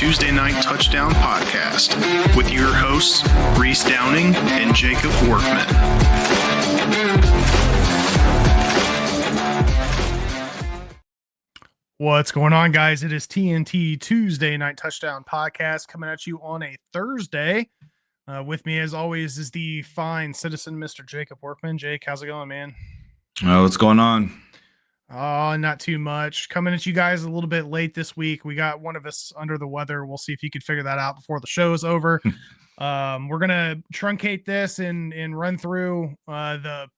Tuesday Night Touchdown Podcast with your hosts, Reese Downing and Jacob Workman. What's going on, guys? It is TNT Tuesday Night Touchdown Podcast coming at you on a Thursday. With me, as always, is the fine citizen, Mr. Jacob Workman. Jake, how's it going, man? Oh, what's going on? Oh, not too much. Coming at you guys a little bit late this week. We got one of us under the weather. We'll see if you can figure that out before the show is over. We're gonna truncate this and run through the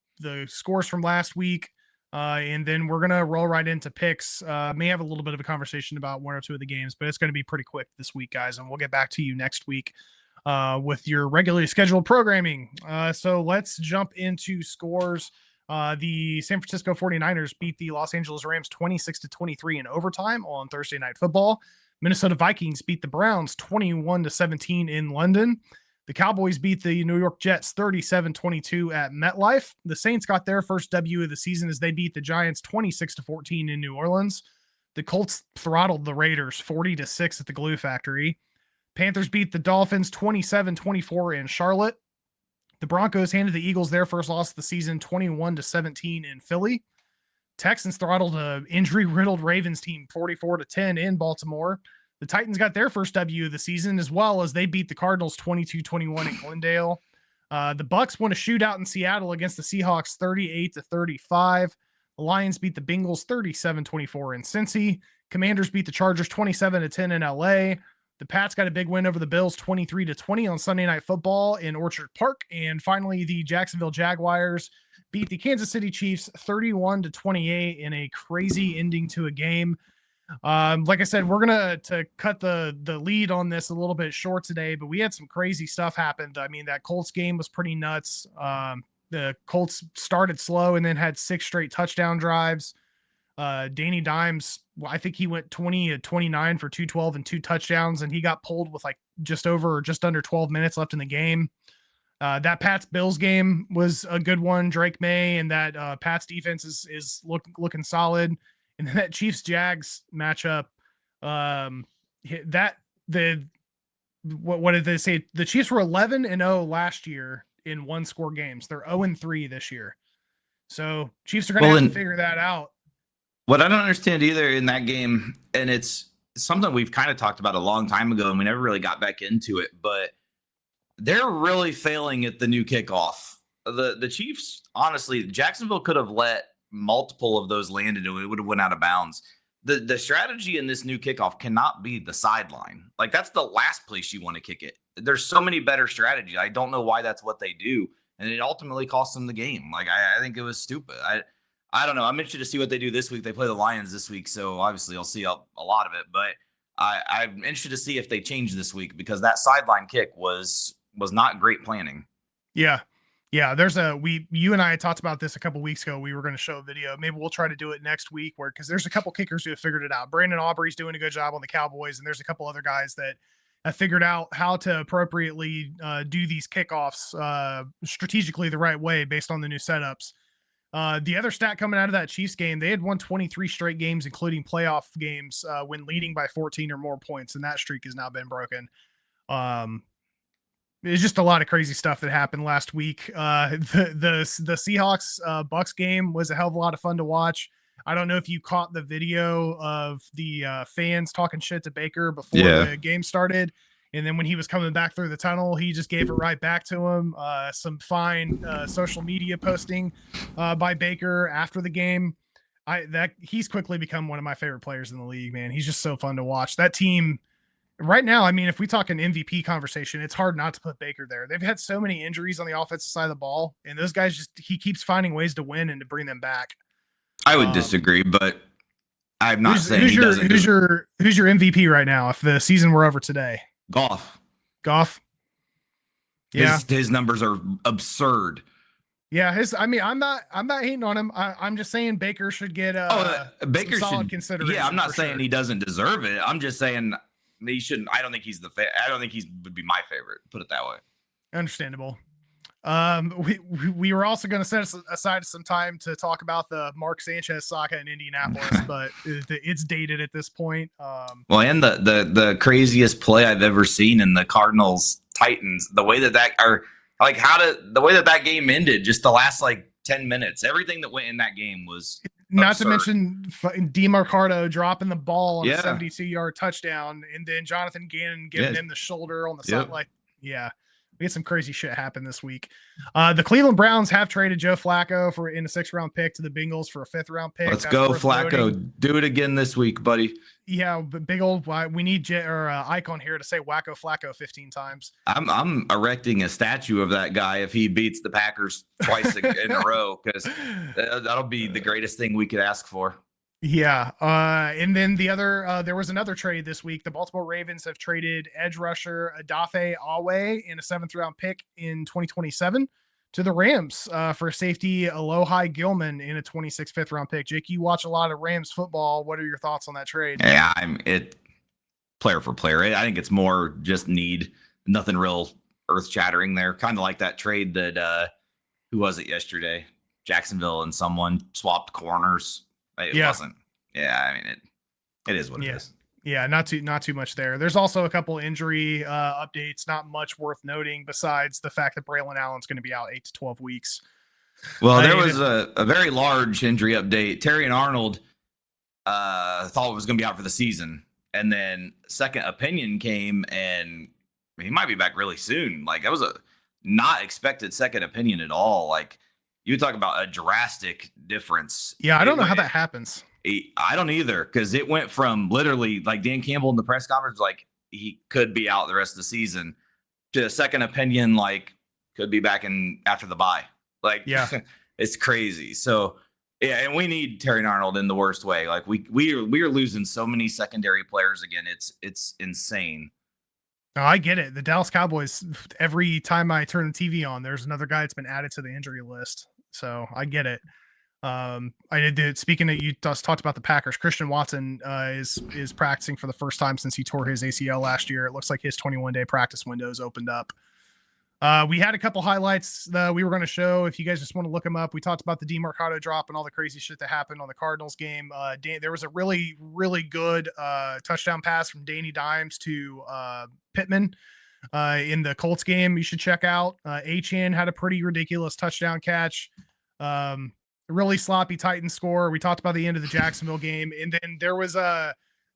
scores from last week, and then we're gonna roll right into picks. May have a little bit of a conversation about one or two of the games, but it's gonna be pretty quick this week, guys, and we'll get back to you next week with your regularly scheduled programming. So let's jump into scores. The San Francisco 49ers beat the Los Angeles Rams 26-23 in overtime on Thursday Night Football. Minnesota Vikings beat the Browns 21-17 in London. The Cowboys beat the New York Jets 37-22 at MetLife. The Saints got their first W of the season as they beat the Giants 26-14 in New Orleans. The Colts throttled the Raiders 40-6 at the Glue Factory. Panthers beat the Dolphins 27-24 in Charlotte. The Broncos handed the Eagles their first loss of the season 21-17 in Philly. Texans throttled an injury-riddled Ravens team 44-10 in Baltimore. The Titans got their first W of the season as well as they beat the Cardinals 22-21 in Glendale. The Bucs won a shootout in Seattle against the Seahawks 38-35. The Lions beat the Bengals 37-24 in Cincy. Commanders beat the Chargers 27-10 in LA. The Pats got a big win over the Bills 23-20 on Sunday Night Football in Orchard Park. And finally, the Jacksonville Jaguars beat the Kansas City Chiefs 31-28 in a crazy ending to a game. Like I said, we're going to cut the lead on this a little bit short today, but we had some crazy stuff happened. I mean, that Colts game was pretty nuts. The Colts started slow and then had 6 straight touchdown drives. Danny Dimes, I think he went 20-29 for 212 and 2 touchdowns, and he got pulled with like just under 12 minutes left in the game. That Pats Bills game was a good one. Drake May and that Pats defense is looking solid. And then that Chiefs Jags matchup, what did they say? The Chiefs were 11-0 last year in 1-score games. They're 0-3 this year. So Chiefs are going to have to figure that out. What I don't understand either in that game, and it's something we've kind of talked about a long time ago, and we never really got back into it, but they're really failing at the new kickoff. The Chiefs, honestly, Jacksonville could have let multiple of those land and it would have went out of bounds. The strategy in this new kickoff cannot be the sideline. Like, that's the last place you want to kick it. There's so many better strategies. I don't know why that's what they do, and it ultimately cost them the game. Like, I think it was stupid. I don't know. I'm interested to see what they do this week. They play the Lions this week, so obviously I'll see a lot of it. But I'm interested to see if they change this week because that sideline kick was not great planning. Yeah. You and I had talked about this a couple weeks ago. We were going to show a video. Maybe we'll try to do it next week because there's a couple kickers who have figured it out. Brandon Aubrey's doing a good job on the Cowboys, and there's a couple other guys that have figured out how to appropriately do these kickoffs strategically the right way based on the new setups. The other stat coming out of that Chiefs game, they had won 23 straight games, including playoff games, when leading by 14 or more points, and that streak has now been broken. It's just a lot of crazy stuff that happened last week. The Seahawks Bucks game was a hell of a lot of fun to watch. I don't know if you caught the video of the fans talking shit to Baker before the game started. And then when he was coming back through the tunnel, he just gave it right back to him. Some fine social media posting by Baker after the game. He's quickly become one of my favorite players in the league, man. He's just so fun to watch. That team right now, I mean, if we talk an MVP conversation, it's hard not to put Baker there. They've had so many injuries on the offensive side of the ball, and those guys he keeps finding ways to win and to bring them back. I would disagree, but I'm not saying he doesn't. Who's your MVP right now if the season were over today? Goff. Yeah. His numbers are absurd. Yeah, I'm not hating on him. I'm just saying Baker should get Baker solid should consideration. Yeah, I'm not saying he doesn't deserve it. I'm just saying he shouldn't. I don't think he would be my favorite. Put it that way. Understandable. We were also going to set aside some time to talk about the Mark Sanchez saga in Indianapolis, but it's dated at this point. Well, and the craziest play I've ever seen in the Cardinals Titans, the way that or like the way that game ended, just the last like 10 minutes, everything that went in that game was not absurd. To mention DeMarcado dropping the ball on a 72-yard touchdown, and then Jonathan Gannon giving him the shoulder on the sideline. Yeah. We had some crazy shit happen this week. The Cleveland Browns have traded Joe Flacco in a 6th-round pick to the Bengals for a 5th-round pick. Let's go, Flacco. Noting. Do it again this week, buddy. Yeah, but big old. We need Icon here to say "Wacko Flacco" 15 times. I'm erecting a statue of that guy if he beats the Packers twice in a row, because that'll be the greatest thing we could ask for. Yeah. And then there was another trade this week. The Baltimore Ravens have traded edge rusher Odafe Awe in a 7th-round pick in 2027 to the Rams for safety Alohi Gilman in a 26th 5th-round pick. Jake, you watch a lot of Rams football. What are your thoughts on that trade? Yeah, player for player. I think it's more just need. Nothing real earth-shattering there. Kind of like that trade that who was it yesterday? Jacksonville and someone swapped corners. It wasn't. Yeah, I mean it is what it is. Yeah, not too much there. There's also a couple injury updates, not much worth noting besides the fact that Braylon Allen's going to be out 8 to 12 weeks. Well, there was a very large injury update. Terrion Arnold thought it was going to be out for the season, and then second opinion came, and he might be back really soon. Like, that was a not expected second opinion at all. Like, you talk about a drastic difference. Yeah, I don't know how that happens. I don't either, because it went from literally like Dan Campbell in the press conference, like he could be out the rest of the season, to a second opinion, like could be back in after the bye. Like, yeah, it's crazy. So yeah, and we need Terrion Arnold in the worst way. Like we are losing so many secondary players again. It's insane. No, I get it. The Dallas Cowboys, every time I turn the TV on, there's another guy that's been added to the injury list. So I get it. Speaking of, you just talked about the Packers, Christian Watson is practicing for the first time since he tore his ACL last year. It looks like his 21-day practice windows opened up. We had a couple highlights that we were going to show. If you guys just want to look them up, we talked about the DeMarcado drop and all the crazy shit that happened on the Cardinals game. There was a really, really good touchdown pass from Danny Dimes to Pittman in the Colts game. You should check out. Achane had a pretty ridiculous touchdown catch. Really sloppy Titans score. We talked about the end of the Jacksonville game, and then there was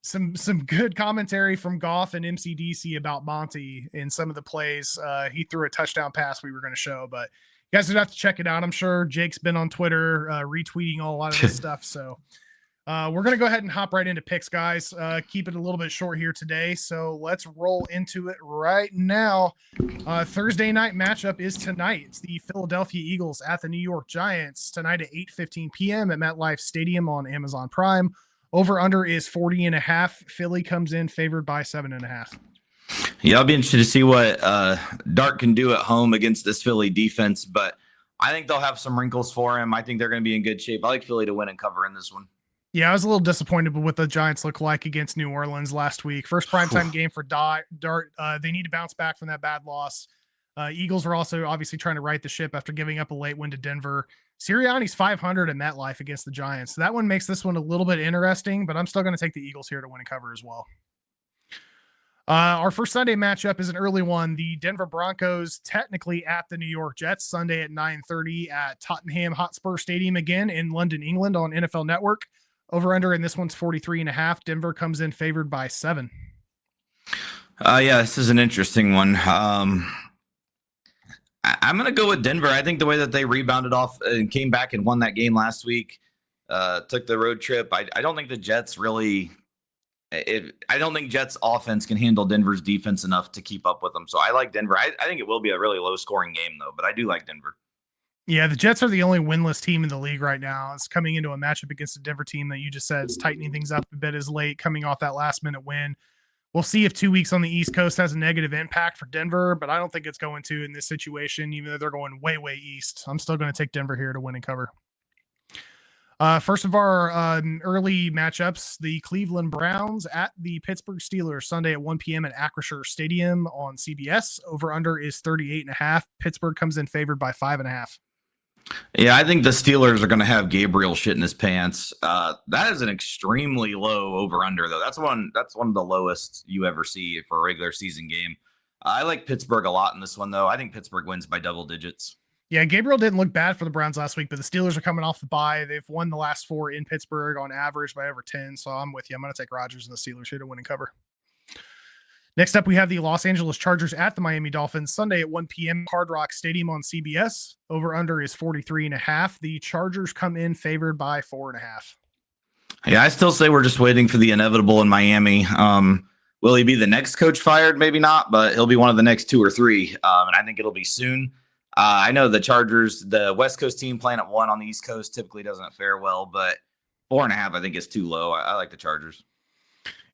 some good commentary from Goff and MCDC about Monty in some of the plays. He threw a touchdown pass we were going to show, but you guys would have to check it out. I'm sure Jake's been on Twitter retweeting a lot of this stuff. So we're going to go ahead and hop right into picks, guys. Keep it a little bit short here today. So let's roll into it right now. Thursday night matchup is tonight. It's the Philadelphia Eagles at the New York Giants tonight at 8:15 p.m. at MetLife Stadium on Amazon Prime. Over under is 40.5. Philly comes in favored by 7.5. Yeah, I'll be interested to see what Dart can do at home against this Philly defense, but I think they'll have some wrinkles for him. I think they're going to be in good shape. I like Philly to win and cover in this one. Yeah, I was a little disappointed with what the Giants look like against New Orleans last week. First primetime game for Dart. They need to bounce back from that bad loss. Eagles are also obviously trying to right the ship after giving up a late win to Denver. Sirianni's 500 at MetLife against the Giants. So that one makes this one a little bit interesting, but I'm still going to take the Eagles here to win and cover as well. Our first Sunday matchup is an early one. The Denver Broncos technically at the New York Jets Sunday at 9:30 at Tottenham Hotspur Stadium again in London, England on NFL Network. Over under in this one's 43.5. Denver comes in favored by 7. Yeah, this is an interesting one. I'm going to go with Denver. I think the way that they rebounded off and came back and won that game last week, took the road trip. I don't think the Jets really I don't think Jets offense can handle Denver's defense enough to keep up with them. So I like Denver. I think it will be a really low scoring game though, but I do like Denver. Yeah, the Jets are the only winless team in the league right now. It's coming into a matchup against a Denver team that you just said is tightening things up a bit as late, coming off that last-minute win. We'll see if 2 weeks on the East Coast has a negative impact for Denver, but I don't think it's going to in this situation, even though they're going way, way east. I'm still going to take Denver here to win and cover. First of our early matchups, the Cleveland Browns at the Pittsburgh Steelers Sunday at 1 p.m. at Acrisure Stadium on CBS. Over under is 38.5. Pittsburgh comes in favored by 5.5. Yeah, I think the Steelers are going to have Gabriel shit in his pants. That is an extremely low over under though. That's one of the lowest you ever see for a regular season game. I like Pittsburgh a lot in this one though. I think Pittsburgh wins by double digits. Yeah, Gabriel didn't look bad for the Browns last week, but the Steelers are coming off the bye. They've won the last 4 in Pittsburgh on average by over 10. So I'm with you. I'm going to take Rodgers and the Steelers here to win and cover. Next up, we have the Los Angeles Chargers at the Miami Dolphins Sunday at 1 p.m. Hard Rock Stadium on CBS. Over under is 43.5. The Chargers come in favored by 4.5. Yeah, I still say we're just waiting for the inevitable in Miami. Will he be the next coach fired? Maybe not, but he'll be one of the next 2 or 3. And I think it'll be soon. I know the Chargers, the West Coast team playing at 1 on the East Coast typically doesn't fare well, but 4.5 I think is too low. I like the Chargers.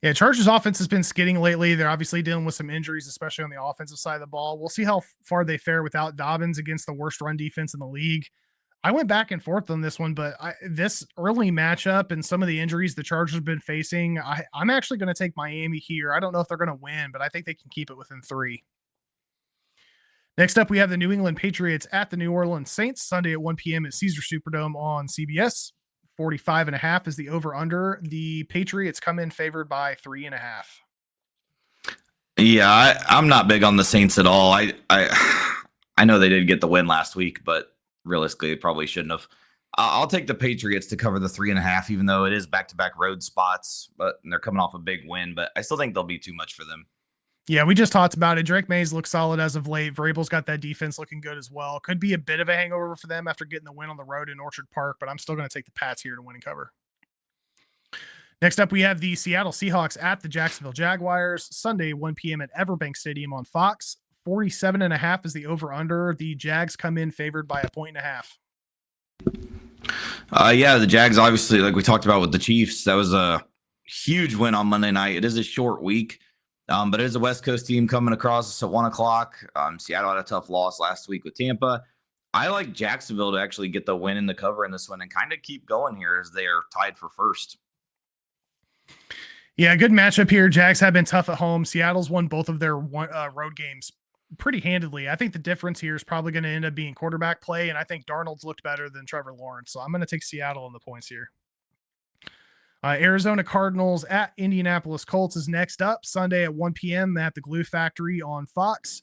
Yeah, Chargers offense has been skidding lately. They're obviously dealing with some injuries, especially on the offensive side of the ball. We'll see how far they fare without Dobbins against the worst run defense in the league. I went back and forth on this one, but this early matchup and some of the injuries the Chargers have been facing, I'm actually going to take Miami here. I don't know if they're going to win, but I think they can keep it within 3. Next up, we have the New England Patriots at the New Orleans Saints Sunday at 1 p.m. at Caesars Superdome on CBS. 45.5 is the over under. The Patriots come in favored by 3.5. Yeah, I'm not big on the Saints at all. I know they did get the win last week, but realistically, they probably shouldn't have. I'll take the Patriots to cover the 3.5, even though it is back-to-back road spots, but they're coming off a big win. But I still think they'll be too much for them. Yeah, we just talked about it. Drake Mays looks solid as of late. Vrabel's got that defense looking good as well. Could be a bit of a hangover for them after getting the win on the road in Orchard Park, but I'm still going to take the Pats here to win and cover. Next up, we have the Seattle Seahawks at the Jacksonville Jaguars Sunday, 1 p.m. at Everbank Stadium on Fox. 47.5 is the over-under. The Jags come in favored by 1.5. Yeah, the Jags, obviously, like we talked about with the Chiefs, that was a huge win on Monday night. It is a short week. But it is a West Coast team coming across us at 1 o'clock. Seattle had a tough loss last week with Tampa. I like Jacksonville to actually get the win and the cover in this one and kind of keep going here as they are tied for first. Yeah, good matchup here. Jags have been tough at home. Seattle's won both of their road games pretty handedly. I think the difference here is probably going to end up being quarterback play, and I think Darnold's looked better than Trevor Lawrence. So I'm going to take Seattle in the points here. Arizona Cardinals at Indianapolis Colts is next up Sunday at 1 p.m. at the Glue Factory on Fox.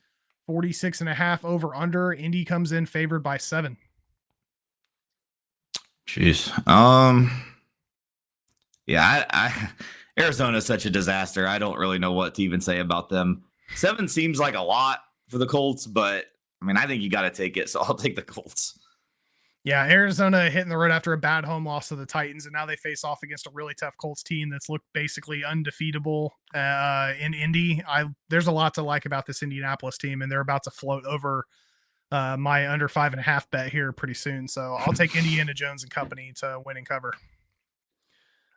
46.5 over under. Indy comes in favored by 7. Jeez. Yeah, Arizona is such a disaster. I don't really know what to even say about them. 7 seems like a lot for the Colts, but I mean, I think you got to take it. So I'll take the Colts. Yeah, Arizona hitting the road after a bad home loss to the Titans, and now they face off against a really tough Colts team that's looked basically undefeatable in Indy. There's a lot to like about this Indianapolis team, and they're about to float over my under 5.5 bet here pretty soon. So I'll take Indiana Jones and company to win and cover.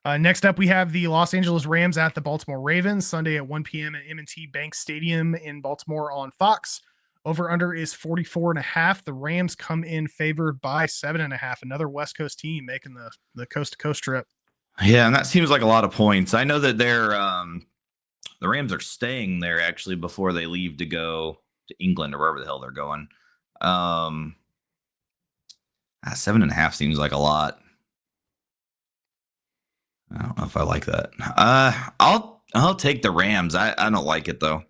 Next up, we have the Los Angeles Rams at the Baltimore Ravens Sunday at 1 p.m. at M&T Bank Stadium in Baltimore on Fox. Over under is 44.5. The Rams come in favored by 7.5. Another West Coast team making the coast to coast trip. Yeah, and that seems like a lot of points. I know that they're the Rams are staying there actually before they leave to go to England or wherever the hell they're going. 7.5 seems like a lot. I don't know if I like that. I'll take the Rams. I don't like it though.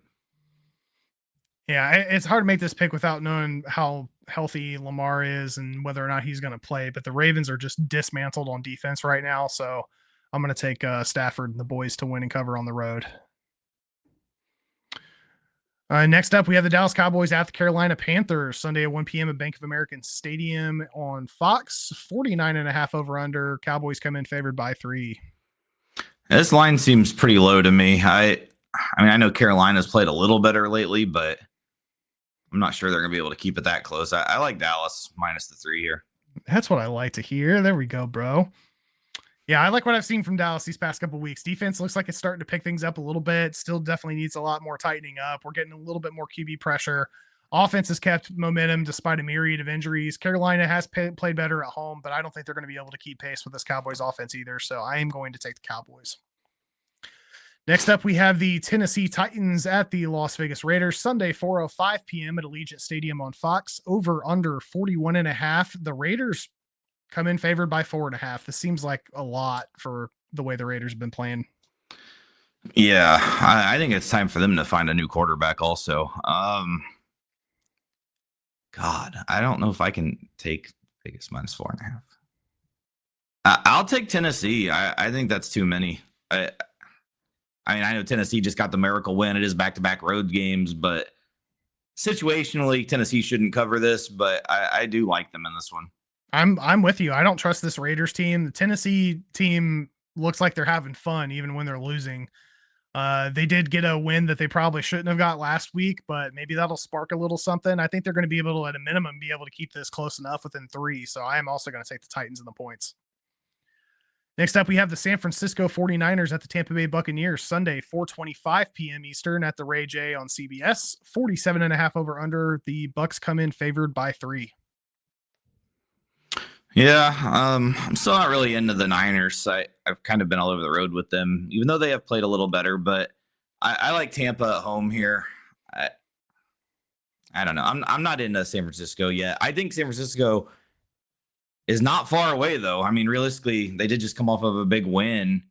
Yeah, it's hard to make this pick without knowing how healthy Lamar is and whether or not he's going to play. But the Ravens are just dismantled on defense right now. So I'm going to take Stafford and the boys to win and cover on the road. Next up, we have the Dallas Cowboys at the Carolina Panthers Sunday at 1 p.m. at Bank of America Stadium on Fox. 49.5 over under. Cowboys come in favored by 3. This line seems pretty low to me. I mean, I know Carolina's played a little better lately, but I'm not sure they're going to be able to keep it that close. I like Dallas minus the 3 here. That's what I like to hear. There we go, bro. Yeah, I like what I've seen from Dallas these past couple of weeks. Defense looks like it's starting to pick things up a little bit. Still definitely needs a lot more tightening up. We're getting a little bit more QB pressure. Offense has kept momentum despite a myriad of injuries. Carolina has played better at home, but I don't think they're going to be able to keep pace with this Cowboys offense either. So I am going to take the Cowboys. Next up, we have the Tennessee Titans at the Las Vegas Raiders, Sunday, 4:05 p.m. at Allegiant Stadium on Fox. Over under 41.5. The Raiders come in favored by 4.5. This seems like a lot for the way the Raiders have been playing. Yeah, I think it's time for them to find a new quarterback also. God, I don't know if I can take Vegas minus 4.5. I'll take Tennessee. I think that's too many. I mean, I know Tennessee just got the miracle win. It is back-to-back road games, but situationally, Tennessee shouldn't cover this, but I do like them in this one. I'm with you. I don't trust this Raiders team. The Tennessee team looks like they're having fun even when they're losing. They did get a win that they probably shouldn't have got last week, but maybe that'll spark a little something. I think they're going to be able to, at a minimum, be able to keep this close enough within 3. So I am also going to take the Titans and the points. Next up, we have the San Francisco 49ers at the Tampa Bay Buccaneers, Sunday, 4:25 p.m. Eastern at the Ray J on CBS. 47.5 over under. The Bucs come in favored by 3. Yeah, I'm still not really into the Niners. I've kind of been all over the road with them, even though they have played a little better. But I like Tampa at home here. I don't know. I'm not into San Francisco yet. I think San Francisco is not far away, though. I mean, realistically, they did just come off of a big win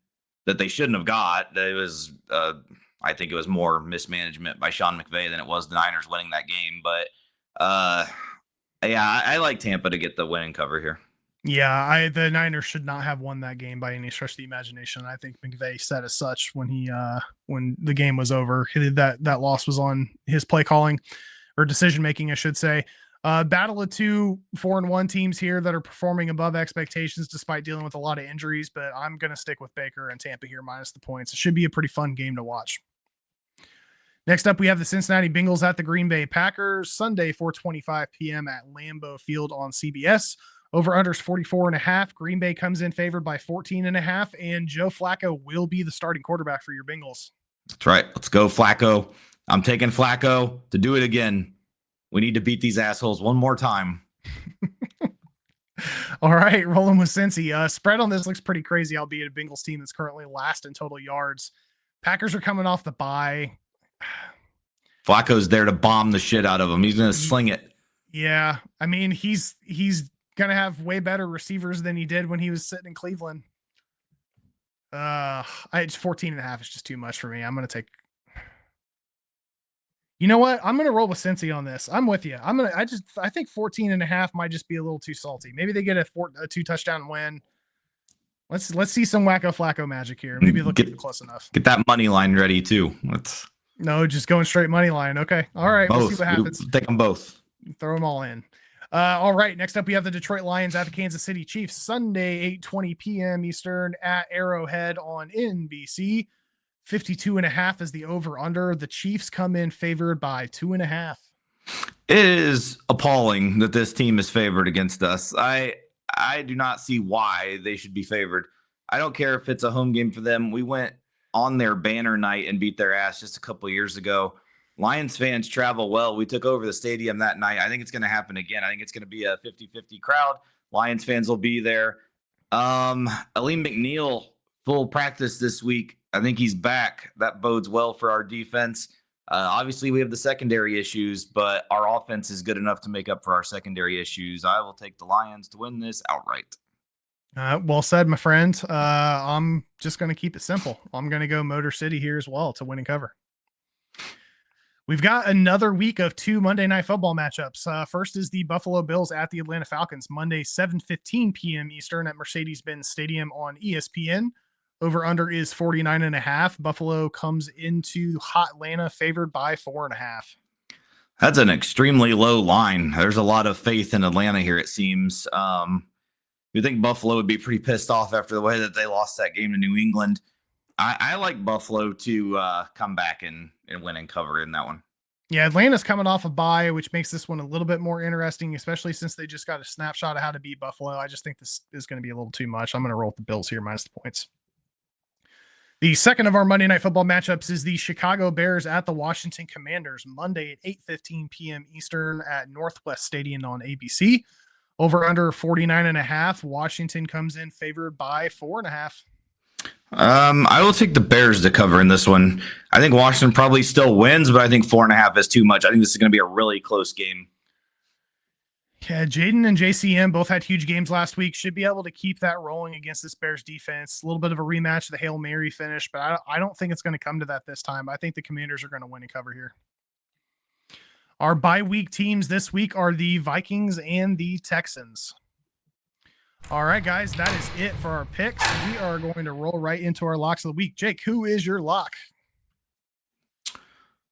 that they shouldn't have got. It was, I think it was more mismanagement by Sean McVay than it was the Niners winning that game. But yeah, I like Tampa to get the win and cover here. Yeah, the Niners should not have won that game by any stretch of the imagination. I think McVay said as such when when the game was over. That loss was on his play calling or decision making, I should say. Battle of 2 4-1 teams here that are performing above expectations despite dealing with a lot of injuries, but I'm going to stick with Baker and Tampa here minus the points. It should be a pretty fun game to watch. Next up, we have the Cincinnati Bengals at the Green Bay Packers, Sunday, 4:25 p.m. at Lambeau Field on CBS. Over unders 44.5. Green Bay comes in favored by 14.5, and Joe Flacco will be the starting quarterback for your Bengals. That's right. Let's go, Flacco. I'm taking Flacco to do it again. We need to beat these assholes one more time. All right, rolling with Cincy. Spread on this looks pretty crazy, albeit a Bengals team that's currently last in total yards. Packers are coming off the bye. Flacco's there to bomb the shit out of them. He's going to sling it. Yeah, I mean, he's going to have way better receivers than he did when he was sitting in Cleveland. It's 14.5 is just too much for me. I'm going to take. You know what? I'm going to roll with Cincy on this. I'm with you. I think 14.5 might just be a little too salty. Maybe they get a 2 touchdown win. Let's see some wacko Flacco magic here. Maybe they'll keep it close enough. Get that money line ready too. No, just going straight money line. Okay. All right. Both. We'll see what happens. We'll take them both. Throw them all in. All right. Next up, we have the Detroit Lions at the Kansas City Chiefs, Sunday, 8:20 p.m. Eastern at Arrowhead on NBC. 52.5 is the over under. The Chiefs come in favored by 2.5. It is appalling that this team is favored against us. I do not see why they should be favored. I don't care if it's a home game for them. We went on their banner night and beat their ass just a couple years ago. Lions fans travel well. We took over the stadium that night. I think it's going to happen again. I think it's going to be a 50-50 crowd. Lions fans will be there. Aleem McNeil, full practice this week. I think he's back. That bodes well for our defense. Obviously, we have the secondary issues, but our offense is good enough to make up for our secondary issues. I will take the Lions to win this outright. Well said, my friend. I'm just going to keep it simple. I'm going to go Motor City here as well to win and cover. We've got another week of 2 Monday Night Football matchups. First is the Buffalo Bills at the Atlanta Falcons, Monday, 7:15 p.m. Eastern at Mercedes-Benz Stadium on ESPN. Over under is 49.5. Buffalo comes into hot Atlanta favored by 4.5. That's an extremely low line. There's a lot of faith in Atlanta here, it seems. You think Buffalo would be pretty pissed off after the way that they lost that game to New England. I like Buffalo to come back and win and cover in that one. Yeah, Atlanta's coming off a bye, which makes this one a little bit more interesting, especially since they just got a snapshot of how to beat Buffalo. I just think this is going to be a little too much. I'm going to roll with the Bills here minus the points. The second of our Monday Night Football matchups is the Chicago Bears at the Washington Commanders, Monday at 8:15 p.m. Eastern at Northwest Stadium on ABC. Over under 49.5. Washington comes in favored by 4.5. I will take the Bears to cover in this one. I think Washington probably still wins, but I think 4.5 is too much. I think this is going to be a really close game. Yeah, Jaden and JCM both had huge games last week. Should be able to keep that rolling against this Bears defense. A little bit of a rematch of the Hail Mary finish, but I don't think it's going to come to that this time. I think the Commanders are going to win and cover here. Our bye week teams this week are the Vikings and the Texans. All right, guys, that is it for our picks. We are going to roll right into our locks of the week. Jake, who is your lock?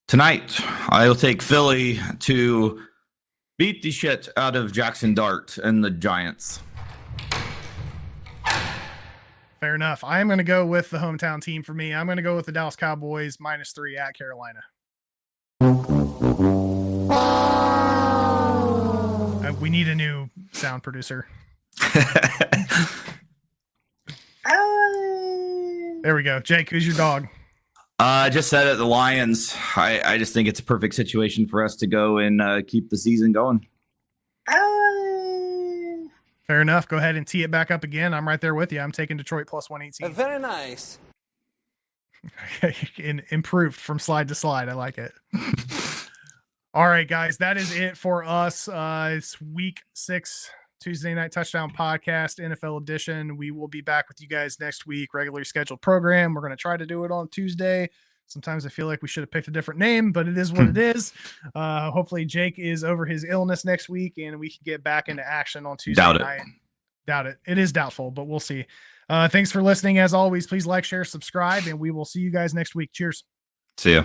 Tonight, I'll take Philly to beat the shit out of Jackson Dart and the Giants. Fair enough. I'm going to go with the hometown team for me. I'm going to go with the Dallas Cowboys -3 at Carolina. We need a new sound producer. There we go. Jake, who's your dog? I just said it, the Lions. I just think it's a perfect situation for us to go and keep the season going. Fair enough. Go ahead and tee it back up again. I'm right there with you. I'm taking Detroit +118. Very nice. Improved from slide to slide. I like it. All right, guys, that is it for us. It's week 6 Tuesday Night Touchdown Podcast, NFL edition. We will be back with you guys next week, regularly scheduled program. We're going to try to do it on Tuesday. Sometimes I feel like we should have picked a different name, but it is what it is. Hopefully Jake is over his illness next week and we can get back into action on Tuesday night. Doubt it. It is doubtful, but we'll see. Thanks for listening. As always, please like, share, subscribe, and we will see you guys next week. Cheers. See ya.